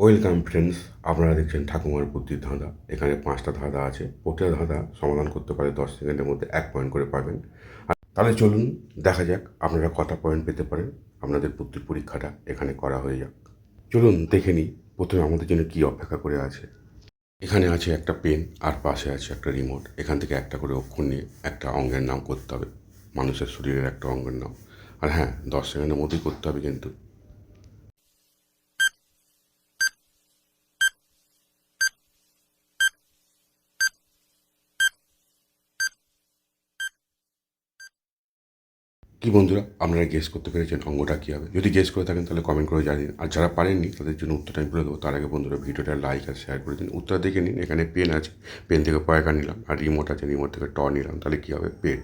Welcome friends, আপনারা দেখছেন ঠাকুমার বুদ্ধির ধাঁধা। এখানে 5টা ধাঁধা আছে। প্রতিটা ধাঁধা সমাধান করতে পারে 10 সেকেন্ডের মধ্যে 1 পয়েন্ট করে পাবেন। আর তাহলে চলুন দেখা যাক আপনারা কটা পয়েন্ট পেতে পারেন। আপনাদের বুদ্ধির পরীক্ষাটা এখানে করা হয়ে যাক। চলুন দেখে নিই প্রথমে আমাদের জন্য কী অপেক্ষা করে আছে। এখানে আছে একটা পেন আর পাশে আছে একটা রিমোট। এখান থেকে একটা করে অক্ষর নিয়ে একটা অঙ্গের নাম করতে হবে, মানুষের শরীরের একটা অঙ্গের নাম। আর হ্যাঁ, 10 সেকেন্ডের মধ্যেই করতে হবে কিন্তু। কি বন্ধুরা, আপনারা গেস করতে পেরেছেন অঙ্গটা কী হবে? যদি গেস করে থাকেন তাহলে কমেন্ট করে জানিয়ে দিন। আর যারা পারেননি তাদের জন্য উত্তরটা আমি বলে দেবো। তার আগে বন্ধুরা ভিডিওটা লাইক আর শেয়ার করে দিন। উত্তর দেখে নিন। এখানে পেন আছে, পেন থেকে পয়কা নিলাম। আর রিমোট আছে, রিমোট থেকে নিলাম। তাহলে কী হবে? পেট।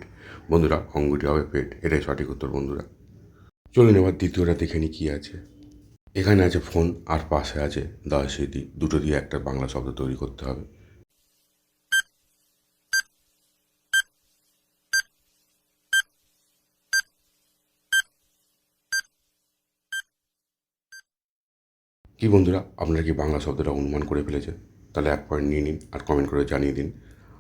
বন্ধুরা, অঙ্গটি হবে পেট। এটাই সঠিক উত্তর বন্ধুরা। চলুন এবার দ্বিতীয়টা দেখে নিই কী আছে। এখানে আছে ফোন আর পাশে আছে দা স্মৃতি। দুটো দিয়ে একটা বাংলা শব্দ তৈরি করতে হবে। কি বন্ধুরা, আপনারা কি বাংলা শব্দটা অনুমান করে ফেলেছেন? তাহলে 1 পয়েন্ট নিয়ে নিন আর কমেন্ট করে জানিয়ে দিন।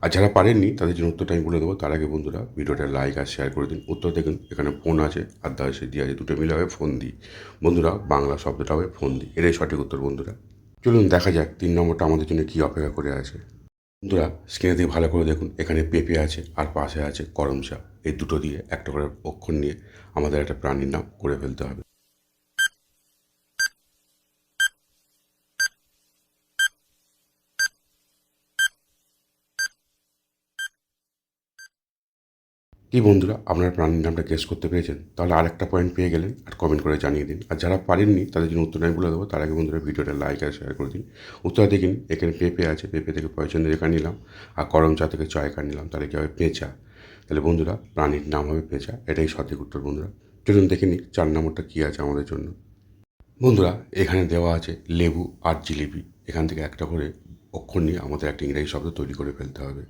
আর যারা পারেননি তাদের জন্য উত্তরটা আমি বলে দেবো। তার আগে বন্ধুরা ভিডিওটা লাইক আর শেয়ার করে দিন। উত্তর দেখুন, এখানে ফোন আছে আর দা স্মৃতি আছে, দুটো মিলে হবে ফোন দি। বন্ধুরা, বাংলা শব্দটা হবে ফোন দি। এটাই সঠিক উত্তর বন্ধুরা। চলুন দেখা যাক 3 নম্বরটা আমাদের জন্য কী অপেক্ষা করে আছে। বন্ধুরা, স্ক্রিনে দিয়ে ভালো করে দেখুন। এখানে পেঁপে আছে আর পাশে আছে করমচা। এই দুটো দিয়ে একটা করে অক্ষর নিয়ে আমাদের একটা প্রাণীর নাম করে ফেলতে হবে। কি বন্ধুরা, আপনার প্রাণীর নামটা গেস করতে পেরেছেন? তাহলে আরেকটা পয়েন্ট পেয়ে গেলেন। আর কমেন্ট করে জানিয়ে দিন। আর যারা পারেননি তাদের জন্য উত্তরটা আমি বলে দেবো। তার আগে বন্ধুরা ভিডিওটা লাইক আর শেয়ার করে দিন। উত্তরটা দেখে নিন। এখানে পেঁপে আছে, পেঁপে থেকে পয়চন্দ্র রেখা নিলাম। আর করম চা থেকে চয়কা নিলাম। তাহলে কী হবে? পেঁচা। তাহলে বন্ধুরা, প্রাণীর নাম হবে পেঁচা। এটাই সঠিক উত্তর বন্ধুরা। চলুন দেখে নিই 4 নম্বরটা কী আছে আমাদের জন্য। বন্ধুরা, এখানে দেওয়া আছে লেবু আর জিলিপি। এখান থেকে একটা করে অক্ষর নিয়ে আমাদের একটা ইংরেজি শব্দ তৈরি করে ফেলতে হবে।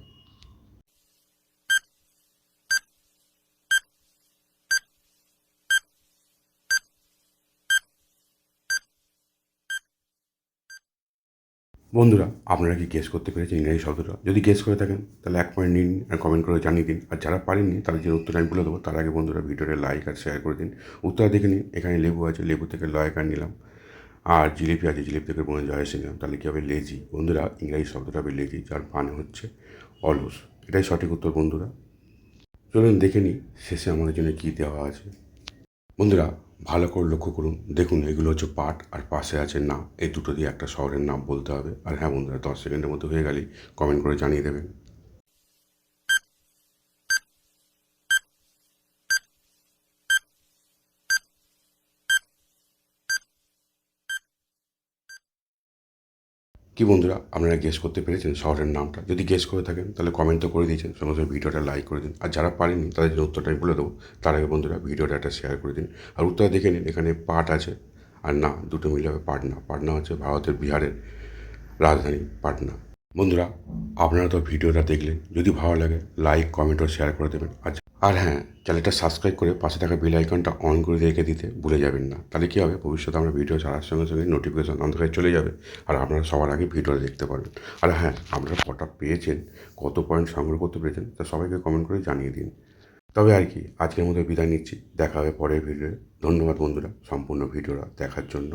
বন্ধুরা, আপনারা কি গেস করতে পেরেছেন ইংরেজি শব্দটা? যদি গেস করে থাকেন তাহলে 1 পয়েন্ট নিন আর কমেন্ট করে জানিয়ে দিন। আর যারা পারেননি তাদের জন্য উত্তর আমি বলে দেবো। তার আগে বন্ধুরা ভিডিওটা লাইক আর শেয়ার করে দিন। উত্তর দেখে নিন। এখানে লেবু আছে, লেবু থেকে লয়কার নিলাম। আর জিলিপি আছে, জিলিপি থেকে বনে জয়সী নিলাম। তাহলে কী হবে? লেজি। বন্ধুরা, ইংরেজি শব্দটা হবে লেজি, যার মানে হচ্ছে অলস। এটাই সঠিক উত্তর বন্ধুরা। চলুন দেখে নিই শেষে আমাদের জন্য কী দেওয়া আছে। বন্ধুরা, ভালো করে লক্ষ্য করুন। দেখুন, এগুলো হচ্ছে পাট আর পাশে আছে না। এই দুটো দিয়ে একটা শহরের নাম বলতে হবে। আর হ্যাঁ বন্ধুরা, 10 সেকেন্ডের মধ্যে হয়ে গেলেই কমেন্ট করে জানিয়ে দেবেন। কি বন্ধুরা, আপনারা গেস করতে পেরেছেন শহরের নামটা? যদি গেস করে থাকেন তাহলে কমেন্ট তো করে দিয়েছেন, সঙ্গে সঙ্গে ভিডিওটা লাইক করে দিন। আর যারা পারেননি তাদের জন্য উত্তরটা আমি বলে দেবো। তার আগে বন্ধুরা ভিডিওটা একটা শেয়ার করে দিন। আর উত্তর দেখে নিন। এখানে পাট আছে আর না, দুটো মিলে হবে পাটনা। পাটনা হচ্ছে ভারতের বিহারের রাজধানী পাটনা। বন্ধুরা, আপনারা তো ভিডিওটা দেখলেন। যদি ভালো লাগে লাইক, কমেন্ট ও শেয়ার করে দেবেন। আর হ্যাঁ, চ্যানেলটা সাবস্ক্রাইব করে পাশে থাকা বেল আইকনটা অন করে রেখে দিতে ভুলে যাবেন না। তাহলে কী হবে? ভবিষ্যতে আমরা ভিডিও ছাড়ার সঙ্গে সঙ্গে নোটিফিকেশন আমাদের কাছে চলে যাবে। আর আপনারা সবার আগে ভিডিওটা দেখতে পারবেন। আর হ্যাঁ, আপনারা কটা পেয়েছেন, কত পয়েন্ট সংগ্রহ করতে পেরেছেন, তা সবাইকে কমেন্ট করে জানিয়ে দিন। তবে আর কি, আজকের মতো বিদায় নিচ্ছি। দেখা হবে পরের ভিডিওয়ে। ধন্যবাদ বন্ধুরা সম্পূর্ণ ভিডিওটা দেখার জন্য।